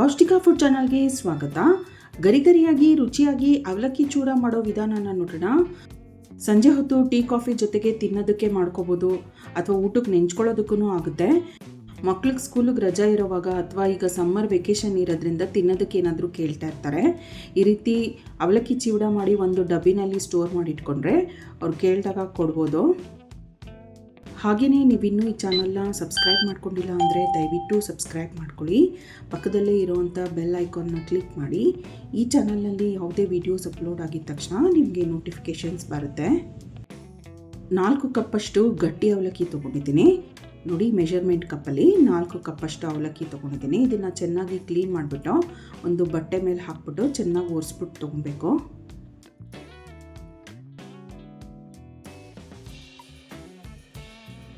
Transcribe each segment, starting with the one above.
ಪೌಷ್ಟಿಕ ಫುಡ್ ಚಾನಲ್ಗೆ ಸ್ವಾಗತ. ಗರಿಗರಿಯಾಗಿ ರುಚಿಯಾಗಿ ಅವಲಕ್ಕಿ ಚೂಡ ಮಾಡೋ ವಿಧಾನನ ನೋಡೋಣ. ಸಂಜೆ ಹೊತ್ತು ಟೀ ಕಾಫಿ ಜೊತೆಗೆ ತಿನ್ನೋದಕ್ಕೆ ಮಾಡ್ಕೋಬೋದು ಅಥವಾ ಊಟಕ್ಕೆ ನೆಂಚ್ಕೊಳ್ಳೋದಕ್ಕೂ ಆಗುತ್ತೆ. ಮಕ್ಳಿಗೆ ಸ್ಕೂಲಿಗೆ ರಜಾ ಇರೋವಾಗ ಅಥವಾ ಈಗ ಸಮ್ಮರ್ ವೆಕೇಷನ್ ಇರೋದ್ರಿಂದ ತಿನ್ನೋದಕ್ಕೆ ಏನಾದರೂ ಕೇಳ್ತಾ ಇರ್ತಾರೆ. ಈ ರೀತಿ ಅವಲಕ್ಕಿ ಚೂಡ ಮಾಡಿ ಒಂದು ಡಬ್ಬಿನಲ್ಲಿ ಸ್ಟೋರ್ ಮಾಡಿ ಇಟ್ಕೊಂಡ್ರೆ ಅವ್ರು ಕೇಳಿದಾಗ ಕೊಡ್ಬೋದು. ಹಾಗೆಯೇ ನೀವಿನ್ನೂ ಈ ಚಾನಲ್ನ ಸಬ್ಸ್ಕ್ರೈಬ್ ಮಾಡ್ಕೊಂಡಿಲ್ಲ ಅಂದರೆ ದಯವಿಟ್ಟು ಸಬ್ಸ್ಕ್ರೈಬ್ ಮಾಡ್ಕೊಳ್ಳಿ. ಪಕ್ಕದಲ್ಲೇ ಇರೋವಂಥ ಬೆಲ್ ಐಕಾನ್ನ ಕ್ಲಿಕ್ ಮಾಡಿ. ಈ ಚಾನಲ್ನಲ್ಲಿ ಯಾವುದೇ ವೀಡಿಯೋಸ್ ಅಪ್ಲೋಡ್ ಆಗಿದ ತಕ್ಷಣ ನಿಮಗೆ ನೋಟಿಫಿಕೇಷನ್ಸ್ ಬರುತ್ತೆ. 4 ಕಪ್ಪಷ್ಟು ಗಟ್ಟಿ ಅವಲಕ್ಕಿ ತೊಗೊಂಡಿದ್ದೀನಿ. ನೋಡಿ, ಮೆಷರ್ಮೆಂಟ್ ಕಪ್ಪಲ್ಲಿ 4 ಕಪ್ಪಷ್ಟು ಅವಲಕ್ಕಿ ತೊಗೊಂಡಿದ್ದೀನಿ. ಇದನ್ನು ಚೆನ್ನಾಗಿ ಕ್ಲೀನ್ ಮಾಡಿಬಿಟ್ಟು ಒಂದು ಬಟ್ಟೆ ಮೇಲೆ ಹಾಕ್ಬಿಟ್ಟು ಚೆನ್ನಾಗಿ ಒರೆಸ್ಬಿಟ್ಟು ತೊಗೊಬೇಕು.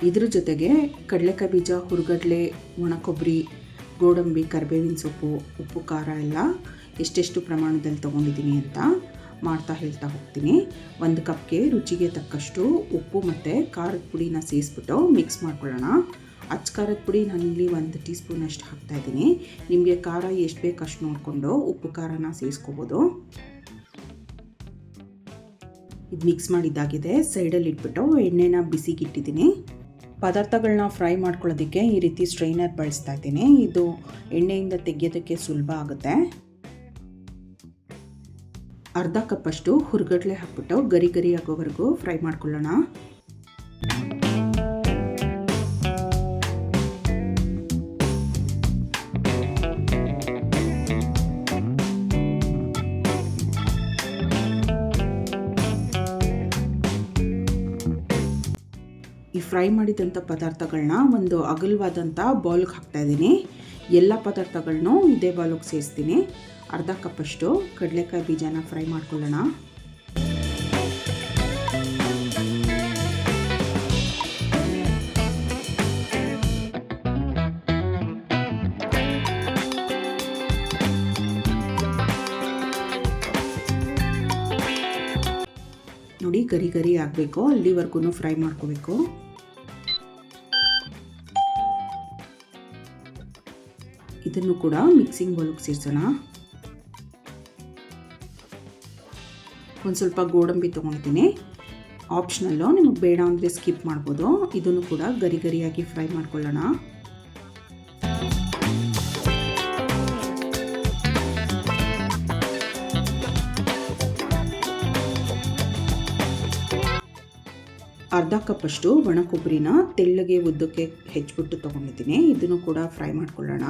ಇದ್ರ ಜೊತೆಗೆ ಕಡಲೆಕಾಯಿ ಬೀಜ, ಹುರುಗಡ್ಲೆ, ಒಣಕೊಬ್ಬರಿ, ಗೋಡಂಬಿ, ಕರಿಬೇವಿನ ಸೊಪ್ಪು, ಉಪ್ಪು, ಖಾರ ಎಲ್ಲ ಎಷ್ಟೆಷ್ಟು ಪ್ರಮಾಣದಲ್ಲಿ ತೊಗೊಂಡಿದ್ದೀನಿ ಅಂತ ಹೇಳ್ತಾ ಹೋಗ್ತೀನಿ. 1 ಕಪ್ಗೆ ರುಚಿಗೆ ತಕ್ಕಷ್ಟು ಉಪ್ಪು ಮತ್ತು ಖಾರದ ಪುಡಿನ ಸೇರಿಸ್ಬಿಟ್ಟು ಮಿಕ್ಸ್ ಮಾಡ್ಕೊಳ್ಳೋಣ. ಅಚ್ಚ ಖಾರದ ಪುಡಿ ನಾನಿಲ್ಲಿ 1 ಟೀ ಸ್ಪೂನ್ ಅಷ್ಟು ಹಾಕ್ತಾಯಿದ್ದೀನಿ. ನಿಮಗೆ ಖಾರ ಎಷ್ಟು ಬೇಕು ಅಷ್ಟು ನೋಡಿಕೊಂಡು ಉಪ್ಪು ಖಾರನ ಸೇರಿಸ್ಕೋಬೋದು. ಇದು ಮಿಕ್ಸ್ ಮಾಡಿದ್ದಾಗಿದೆ. ಸೈಡಲ್ಲಿ ಇಟ್ಬಿಟ್ಟು ಎಣ್ಣೆನ ಬಿಸಿಗಿಟ್ಟಿದ್ದೀನಿ. ಪದಾರ್ಥಗಳನ್ನ ಫ್ರೈ ಮಾಡ್ಕೊಳ್ಳೋದಕ್ಕೆ ಈ ರೀತಿ ಸ್ಟ್ರೈನರ್ ಬಳಸ್ತಾ ಇದ್ದೀನಿ. ಇದು ಎಣ್ಣೆಯಿಂದ ತೆಗೆಯೋದಕ್ಕೆ ಸುಲಭ ಆಗುತ್ತೆ. ಅರ್ಧ ಕಪ್ಪಷ್ಟು ಹುರುಗಡ್ಲೆ ಹಾಕ್ಬಿಟ್ಟು ಗರಿ ಗರಿ ಆಗೋವರೆಗೂ ಫ್ರೈ ಮಾಡ್ಕೊಳ್ಳೋಣ. ಈ ಫ್ರೈ ಮಾಡಿದಂಥ ಪದಾರ್ಥಗಳನ್ನ ಒಂದು ಅಗಲವಾದಂಥ ಬೌಲ್ಗೆ ಹಾಕ್ತಾಯಿದ್ದೀನಿ. ಎಲ್ಲ ಪದಾರ್ಥಗಳನ್ನೂ ಇದೇ ಬೌಲ್ಗೆ ಸೇರಿಸ್ತೀನಿ. ಅರ್ಧ ಕಪ್ಪಷ್ಟು ಕಡಲೆಕಾಯಿ ಬೀಜನ ಫ್ರೈ ಮಾಡ್ಕೊಳ್ಳೋಣ. ನೋಡಿ, ಗರಿ ಗರಿ ಆಗಬೇಕು, ಅಲ್ಲಿವರೆಗೂ ಫ್ರೈ ಮಾಡ್ಕೋಬೇಕು. ಇದನ್ನು ಕೂಡ ಮಿಕ್ಸಿಂಗ್ ಬೌಲ್ಗೆ ಸೇರಿಸೋಣ. ಒಂದು ಸ್ವಲ್ಪ ಗೋಡಂಬಿ ತೊಗೊಳ್ತೀನಿ. ಆಪ್ಷನಲ್ಲು, ನಿಮಗೆ ಬೇಡ ಅಂದರೆ ಸ್ಕಿಪ್ ಮಾಡ್ಬೋದು. ಇದನ್ನು ಕೂಡ ಗರಿ ಗರಿಯಾಗಿ ಫ್ರೈ ಮಾಡ್ಕೊಳ್ಳೋಣ. ಅರ್ಧ ಕಪ್ಪಷ್ಟು ಒಣ ಕೊಬ್ಬರಿನ ತೆಳ್ಳಗೆ ಉದ್ದಕ್ಕೆ ಹೆಚ್ಚಿಬಿಟ್ಟು ತೊಗೊಂಡಿದ್ದೀನಿ. ಇದನ್ನು ಕೂಡ ಫ್ರೈ ಮಾಡ್ಕೊಳ್ಳೋಣ.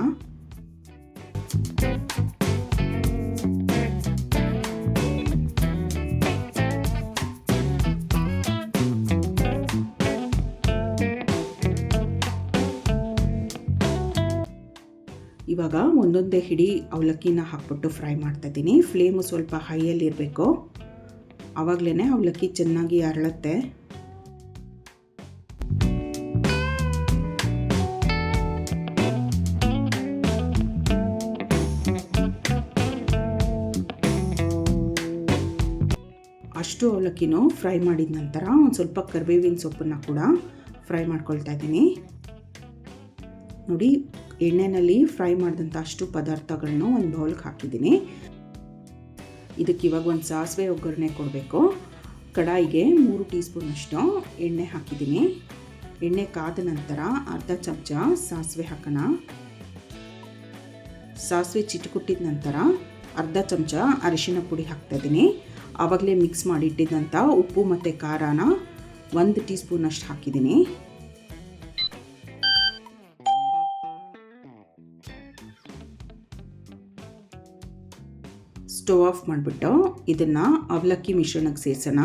ಇವಾಗ ಒಂದೊಂದೇ ಹಿಡಿ ಅವಲಕ್ಕಿನ ಹಾಕ್ಬಿಟ್ಟು ಫ್ರೈ ಮಾಡ್ತಾಯಿದ್ದೀನಿ. ಫ್ಲೇಮು ಸ್ವಲ್ಪ ಹೈಯಲ್ಲಿ ಇರಬೇಕು, ಆವಾಗಲೇ ಅವಲಕ್ಕಿ ಚೆನ್ನಾಗಿ ಅರಳುತ್ತೆ. ಅಷ್ಟು ಅವಲಕ್ಕಿನೂ ಫ್ರೈ ಮಾಡಿದ ನಂತರ ಒಂದು ಸ್ವಲ್ಪ ಕರಿಬೇವಿನ ಸೊಪ್ಪನ್ನು ಕೂಡ ಫ್ರೈ ಮಾಡ್ಕೊಳ್ತಾ ಇದ್ದೀನಿ. ನೋಡಿ, ಎಣ್ಣೆಯಲ್ಲಿ ಫ್ರೈ ಮಾಡಿದಂಥ ಅಷ್ಟು ಪದಾರ್ಥಗಳನ್ನೂ ಒಂದು ಬೌಲ್ಗೆ ಹಾಕಿದ್ದೀನಿ. ಇದಕ್ಕೆ ಇವಾಗ ಒಂದು ಸಾಸಿವೆ ಒಗ್ಗರಣೆ ಕೊಡಬೇಕು. ಕಡಾಯಿಗೆ 3 ಟೀ ಸ್ಪೂನಷ್ಟು ಎಣ್ಣೆ ಹಾಕಿದ್ದೀನಿ. ಎಣ್ಣೆ ಕಾದ ನಂತರ ಅರ್ಧ ಚಮಚ ಸಾಸಿವೆ ಹಾಕೋಣ. ಸಾಸಿವೆ ಚಿಟುಕುಟ್ಟಿದ ನಂತರ ಅರ್ಧ ಚಮಚ ಅರಿಶಿನ ಪುಡಿ ಹಾಕ್ತಾಯಿದ್ದೀನಿ. ಆವಾಗಲೇ ಮಿಕ್ಸ್ ಮಾಡಿ ಇಟ್ಟಿದ್ದಂಥ ಉಪ್ಪು ಮತ್ತು ಖಾರನ 1 ಟೀ ಸ್ಪೂನಷ್ಟು ಹಾಕಿದ್ದೀನಿ. ಸ್ಟವ್ ಆಫ್ ಮಾಡಿಬಿಟ್ಟು ಇದನ್ನು ಅವಲಕ್ಕಿ ಮಿಶ್ರಣಕ್ಕೆ ಸೇರಿಸೋಣ.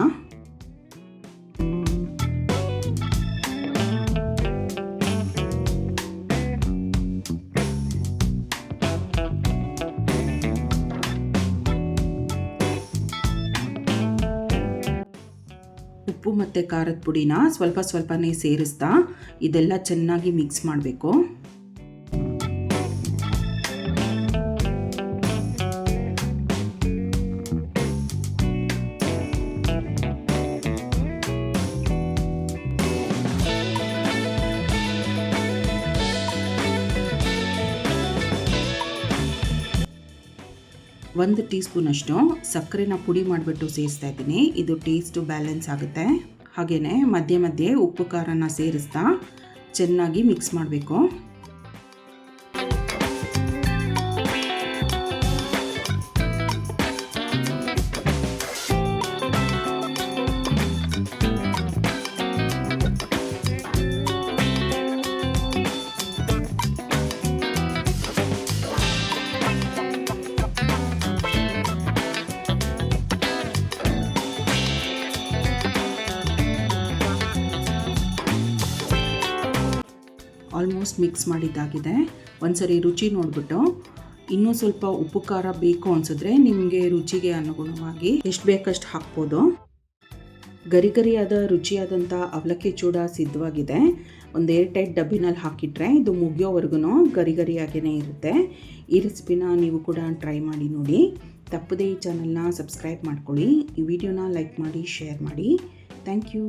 ಉಪ್ಪು ಮತ್ತು ಖಾರದ ಪುಡಿನ ಸ್ವಲ್ಪ ಸ್ವಲ್ಪನೇ ಸೇರಿಸ್ತಾ ಇದೆಲ್ಲ ಚೆನ್ನಾಗಿ ಮಿಕ್ಸ್ ಮಾಡಬೇಕು. 1 ಟೀ ಸ್ಪೂನಷ್ಟು ಸಕ್ಕರೆನ ಪುಡಿ ಮಾಡಿಬಿಟ್ಟು ಸೇರಿಸ್ತಾ ಇದ್ದೀನಿ. ಇದು ಟೇಸ್ಟು ಬ್ಯಾಲೆನ್ಸ್ ಆಗುತ್ತೆ. ಹಾಗೆಯೇ ಮಧ್ಯೆ ಮಧ್ಯೆ ಉಪ್ಪು ಖಾರನ ಸೇರಿಸ್ತಾ ಚೆನ್ನಾಗಿ ಮಿಕ್ಸ್ ಮಾಡಬೇಕು. ಆಲ್ಮೋಸ್ಟ್ ಮಿಕ್ಸ್ ಮಾಡಿದ್ದಾಗಿದೆ. ಒಂದ್ಸರಿ ರುಚಿ ನೋಡಿಬಿಟ್ಟು ಇನ್ನೂ ಸ್ವಲ್ಪ ಉಪ್ಪು ಖಾರ ಬೇಕು ಅನಿಸಿದ್ರೆ ನಿಮಗೆ ರುಚಿಗೆ ಅನುಗುಣವಾಗಿ ಎಷ್ಟು ಬೇಕಷ್ಟು ಹಾಕ್ಬೋದು. ಗರಿಗರಿಯಾದ ರುಚಿಯಾದಂಥ ಅವಲಕ್ಕಿ ಚೂಡ ಸಿದ್ಧವಾಗಿದೆ. ಒಂದು ಏರ್ ಟೈಟ್ ಡಬ್ಬಿನಲ್ಲಿ ಹಾಕಿಟ್ರೆ ಇದು ಮುಗಿಯೋವರೆಗೂ ಗರಿಗರಿಯಾಗೇ ಇರುತ್ತೆ. ಈ ರೆಸಿಪಿನ ನೀವು ಕೂಡ ಟ್ರೈ ಮಾಡಿ ನೋಡಿ. ತಪ್ಪದೇ ಈ ಚಾನಲ್ನ ಸಬ್ಸ್ಕ್ರೈಬ್ ಮಾಡ್ಕೊಳ್ಳಿ. ಈ ವಿಡಿಯೋನ ಲೈಕ್ ಮಾಡಿ, ಶೇರ್ ಮಾಡಿ. Thank you.